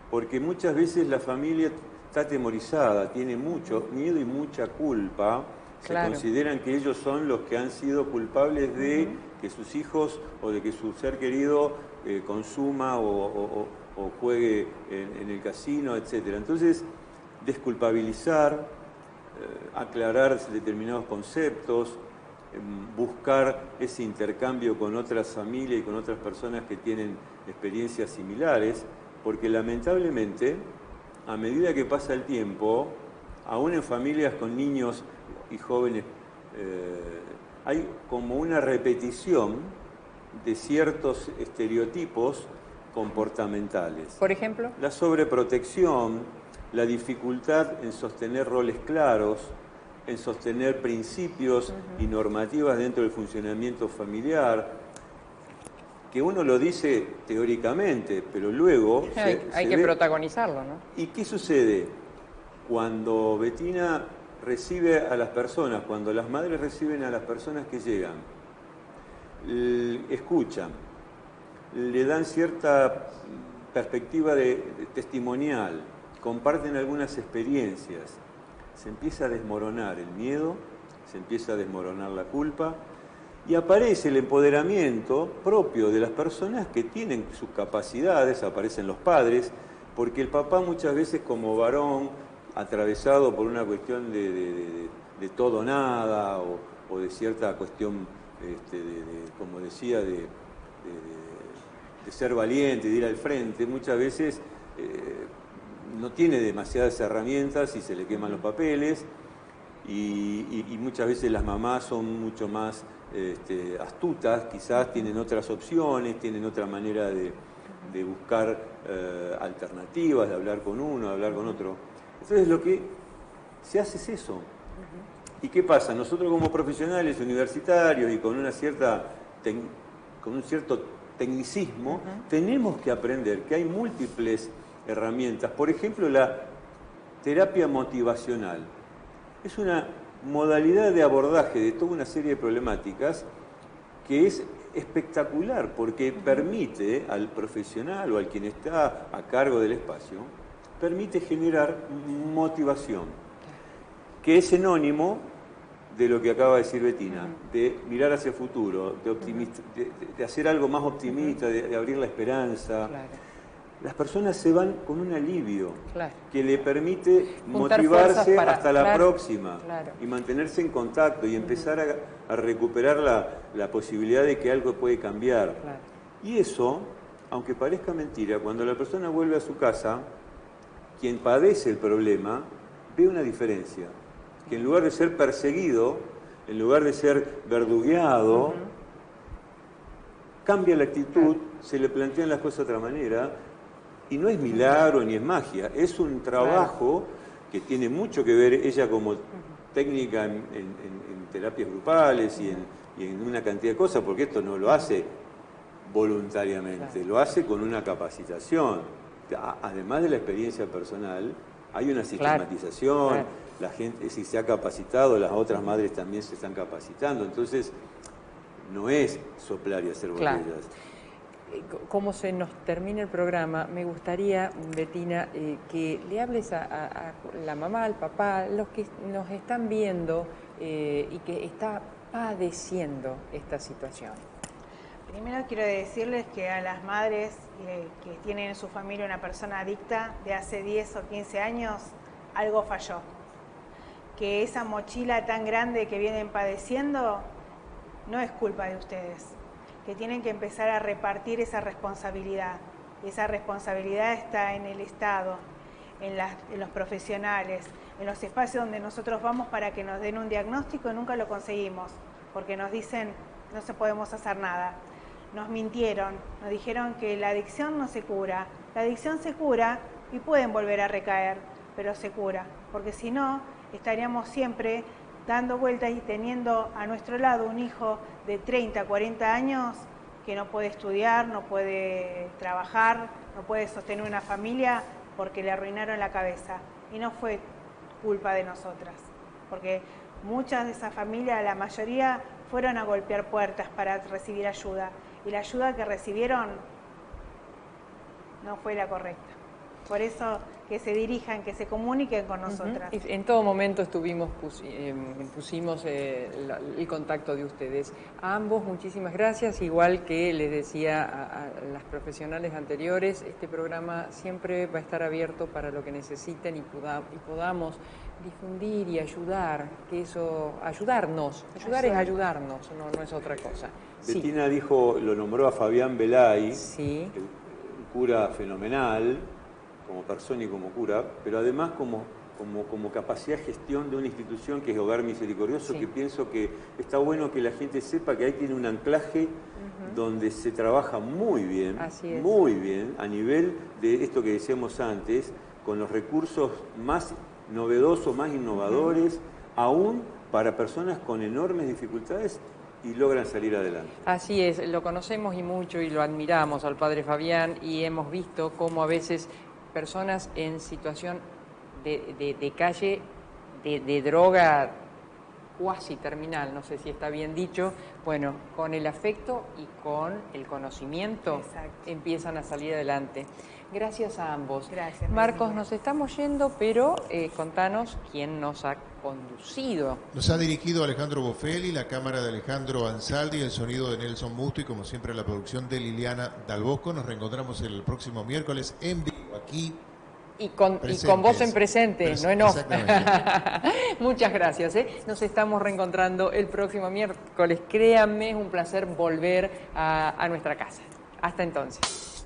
Porque muchas veces la familia está atemorizada, tiene mucho miedo y mucha culpa. Claro. Se consideran que ellos son los que han sido culpables de que sus hijos o de que su ser querido consuma o juegue en el casino, etc. Entonces, desculpabilizar, aclarar determinados conceptos, buscar ese intercambio con otras familias y con otras personas que tienen experiencias similares, porque lamentablemente, a medida que pasa el tiempo, aún en familias con niños y jóvenes, hay como una repetición de ciertos estereotipos comportamentales. Por ejemplo, la sobreprotección, la dificultad en sostener roles claros, en sostener principios y normativas dentro del funcionamiento familiar, que uno lo dice teóricamente, pero luego hay que protagonizarlo, ¿no? ¿Y qué sucede? Cuando Bettina recibe a las personas, cuando las madres reciben a las personas que llegan, escuchan, le dan cierta perspectiva testimonial, comparten algunas experiencias, se empieza a desmoronar el miedo, se empieza a desmoronar la culpa y aparece el empoderamiento propio de las personas que tienen sus capacidades, aparecen los padres, porque el papá muchas veces como varón, atravesado por una cuestión de todo nada o de cierta cuestión, como decía, de ser valiente, de ir al frente, muchas veces no tiene demasiadas herramientas y se le queman los papeles y muchas veces las mamás son mucho más astutas, quizás tienen otras opciones, tienen otra manera de buscar alternativas, de hablar con uno, de hablar con otro. Entonces lo que se hace es eso. ¿Y qué pasa? Nosotros como profesionales universitarios y con un cierto tecnicismo, tenemos que aprender que hay múltiples herramientas. Por ejemplo, la terapia motivacional. Es una modalidad de abordaje de toda una serie de problemáticas que es espectacular porque permite al profesional o al quien está a cargo del espacio, permite generar motivación, que es sinónimo de lo que acaba de decir Bettina, de mirar hacia el futuro, de hacer algo más optimista, de abrir la esperanza. Claro. Las personas se van con un alivio que le permite motivarse hasta la próxima y mantenerse en contacto y empezar a recuperar la posibilidad de que algo puede cambiar. Y eso, aunque parezca mentira, cuando la persona vuelve a su casa, quien padece el problema ve una diferencia. Que en lugar de ser perseguido, en lugar de ser verdugueado, cambia la actitud, se le plantean las cosas de otra manera. Y no es milagro ni es magia, es un trabajo que tiene mucho que ver ella como técnica en terapias grupales y en una cantidad de cosas, porque esto no lo hace voluntariamente, lo hace con una capacitación. Además de la experiencia personal, hay una sistematización, la gente si se ha capacitado, las otras madres también se están capacitando, entonces no es soplar y hacer botellas. Como se nos termina el programa, me gustaría, Bettina, que le hables a la mamá, al papá, los que nos están viendo y que está padeciendo esta situación. Primero quiero decirles que a las madres que tienen en su familia una persona adicta de hace 10 o 15 años, algo falló. Que esa mochila tan grande que vienen padeciendo no es culpa de ustedes. Que tienen que empezar a repartir esa responsabilidad. Esa responsabilidad está en el Estado, en los profesionales, en los espacios donde nosotros vamos para que nos den un diagnóstico y nunca lo conseguimos, porque nos dicen no se podemos hacer nada. Nos mintieron, nos dijeron que la adicción no se cura. La adicción se cura y pueden volver a recaer, pero se cura, porque si no estaríamos siempre dando vueltas y teniendo a nuestro lado un hijo de 30, 40 años que no puede estudiar, no puede trabajar, no puede sostener una familia porque le arruinaron la cabeza. Y no fue culpa de nosotras, porque muchas de esas familias, la mayoría, fueron a golpear puertas para recibir ayuda. Y la ayuda que recibieron no fue la correcta. Por eso que se dirijan, que se comuniquen con nosotras. En todo momento pusimos el contacto de ustedes. A ambos muchísimas gracias, igual que les decía a las profesionales anteriores, este programa siempre va a estar abierto para lo que necesiten y podamos difundir y ayudar, que eso, ayudarnos, ayudar es ayudarnos, no es otra cosa. Bettina dijo, lo nombró a Fabián Belay, un cura fenomenal, como persona y como cura, pero además como capacidad de gestión de una institución que es Hogar Misericordioso, que pienso que está bueno que la gente sepa que ahí tiene un anclaje donde se trabaja muy bien, a nivel de esto que decíamos antes, con los recursos más novedosos, más innovadores, aún para personas con enormes dificultades y logran salir adelante. Así es, lo conocemos y mucho y lo admiramos al padre Fabián y hemos visto cómo a veces personas en situación de calle de droga cuasi terminal, no sé si está bien dicho, bueno, con el afecto y con el conocimiento empiezan a salir adelante. Gracias a ambos. Gracias. Marcos, nos estamos yendo, pero contanos quién nos ha conducido. Nos ha dirigido Alejandro Bofelli, la cámara de Alejandro Ansaldi, el sonido de Nelson Musto y como siempre la producción de Liliana Dalbosco. Nos reencontramos el próximo miércoles en vivo aquí. Y con voz en presente, no en off. Muchas gracias. Nos estamos reencontrando el próximo miércoles. Créanme, es un placer volver a nuestra casa. Hasta entonces.